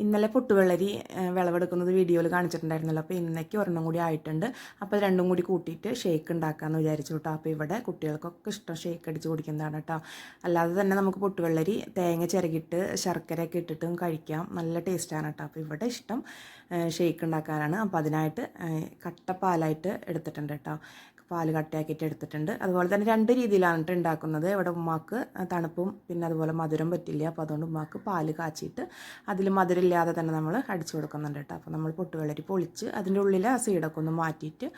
ഇന്നലെ പൊട്ടുവെള്ളരി വിളവെടുക്കുന്നത് വീഡിയോയിൽ കാണിച്ചിട്ടുണ്ടായിരുന്നല്ലോ. അപ്പോൾ ഇന്നേക്ക് ഒരെണ്ണം കൂടി ആയിട്ടുണ്ട്. അപ്പോൾ രണ്ടും കൂടി കൂട്ടിയിട്ട് ഷേക്ക് ഉണ്ടാക്കാമെന്ന് വിചാരിച്ചു കേട്ടോ. അപ്പോൾ ഇവിടെ കുട്ടികൾക്കൊക്കെ ഇഷ്ടം ഷേക്ക് അടിച്ച് കുടിക്കുന്നതാണ് കേട്ടോ. അല്ലാതെ തന്നെ നമുക്ക് പൊട്ടുവെള്ളരി തേങ്ങ ചിരകിയിട്ട് ശർക്കരയൊക്കെ ഇട്ടിട്ടും കഴിക്കാം. നല്ല ടേസ്റ്റാണ് കേട്ടോ. അപ്പോൾ ഇവിടെ ഇഷ്ടം ഷേക്ക് ഉണ്ടാക്കാനാണ്. അപ്പോൾ അതിനായിട്ട് കട്ടപ്പാലായിട്ട് എടുത്തിട്ടുണ്ട് കേട്ടോ. പാല് കട്ടയാക്കിയിട്ട് എടുത്തിട്ടുണ്ട്. അതുപോലെ തന്നെ രണ്ട് രീതിയിലാണ് കേട്ടോ ഉണ്ടാക്കുന്നത്. ഇവിടെ ഉമ്മാക്ക് തണുപ്പും പിന്നെ അതുപോലെ മധുരം പറ്റില്ല. അപ്പോൾ അതുകൊണ്ട് ഉമ്മാക്ക് പാല് കാച്ചിയിട്ട് അതിൽ മധുരം ഇല്ലാതെ തന്നെ നമ്മൾ അടിച്ചു കൊടുക്കുന്നുണ്ട് കേട്ടോ. അപ്പോൾ നമ്മൾ പൊട്ടുവെള്ളരി പൊളിച്ച് അതിൻ്റെ ഉള്ളിലെ ആ സീഡൊക്കെ ഒന്ന് മാറ്റിയിട്ട്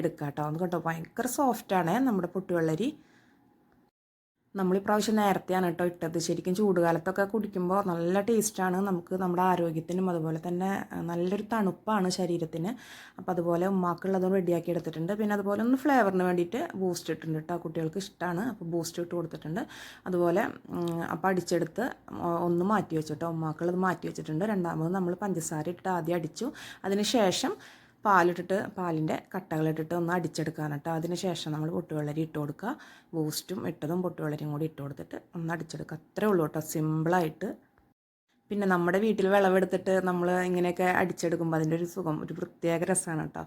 എടുക്കാം കേട്ടോ. ഒന്ന് കേട്ടോ ഭയങ്കര സോഫ്റ്റാണ് നമ്മുടെ പൊട്ടുവെള്ളരി. നമ്മളിപ്രാവശ്യം നേരത്തെയാണ് കേട്ടോ ഇട്ടത്. ശരിക്കും ചൂടുകാലത്തൊക്കെ കുടിക്കുമ്പോൾ നല്ല ടേസ്റ്റാണ്. നമുക്ക് നമ്മുടെ ആരോഗ്യത്തിനും അതുപോലെ തന്നെ നല്ലൊരു തണുപ്പാണ് ശരീരത്തിന്. അപ്പോൾ അതുപോലെ ഉമ്മാക്കുള്ളതും റെഡിയാക്കി എടുത്തിട്ടുണ്ട്. പിന്നെ അതുപോലെ ഒന്ന് ഫ്ലേവറിന് വേണ്ടിയിട്ട് ബൂസ്റ്റ് ഇട്ടിട്ടുണ്ട് കേട്ടോ. കുട്ടികൾക്ക് ഇഷ്ടമാണ്, അപ്പോൾ ബൂസ്റ്റ് ഇട്ട് കൊടുത്തിട്ടുണ്ട്. അതുപോലെ അപ്പോൾ അടിച്ചെടുത്ത് ഒന്ന് മാറ്റി വെച്ചിട്ടോ. ഉമ്മാക്കുള്ളത് മാറ്റി വെച്ചിട്ടുണ്ട്. രണ്ടാമത് നമ്മൾ പഞ്ചസാര ഇട്ട് ആദ്യം അടിച്ചു. അതിന് ശേഷം പാലിട്ടിട്ട് പാലിൻ്റെ കട്ടകളിട്ടിട്ട് ഒന്ന് അടിച്ചെടുക്കാൻ കേട്ടോ. അതിന് ശേഷം നമ്മൾ പൊട്ടുവെള്ളരി ഇട്ട് കൊടുക്കുക. ബൂസ്റ്റും ഇട്ടതും പൊട്ടുവെള്ളരിയും കൂടി ഇട്ട് കൊടുത്തിട്ട് ഒന്ന് അടിച്ചെടുക്കുക. അത്രേ ഉള്ളൂ കേട്ടോ, സിമ്പിളായിട്ട്. പിന്നെ നമ്മുടെ വീട്ടിൽ വിളവെടുത്തിട്ട് നമ്മൾ ഇങ്ങനെയൊക്കെ അടിച്ചെടുക്കുമ്പോൾ അതിൻ്റെ ഒരു സുഖം ഒരു പ്രത്യേക രസമാണ് കേട്ടോ.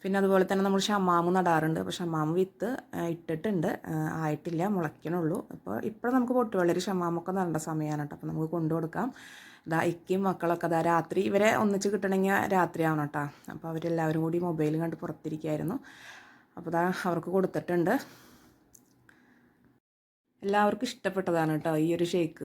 പിന്നെ അതുപോലെ തന്നെ നമ്മൾ ഷമാമ് നടാറുണ്ട്. അപ്പോൾ ഷമാമ് വിത്ത് ഇട്ടിട്ടുണ്ട്, ആയിട്ടില്ല, മുളയ്ക്കണുള്ളൂ. ഇപ്പോൾ നമുക്ക് പൊട്ടുവെള്ളരി ഷമാമൊക്കെ നടേണ്ട സമയമാണ് കേട്ടോ. അപ്പോൾ നമുക്ക് കൊണ്ടു കൊടുക്കാം. ഇതാ ഇക്കയും മക്കളൊക്കെ അതാ രാത്രി ഇവരെ ഒന്നിച്ച് കിട്ടണമെങ്കിൽ രാത്രിയാവണം കേട്ടോ. അപ്പോൾ അവരെല്ലാവരും കൂടി മൊബൈലും കണ്ട് പുറത്തിരിക്കുകയായിരുന്നു. അപ്പോൾ ഇതാ അവർക്ക് കൊടുത്തിട്ടുണ്ട്. എല്ലാവർക്കും ഇഷ്ടപ്പെട്ടതാണ് കേട്ടോ ഈ ഒരു ഷേക്ക്.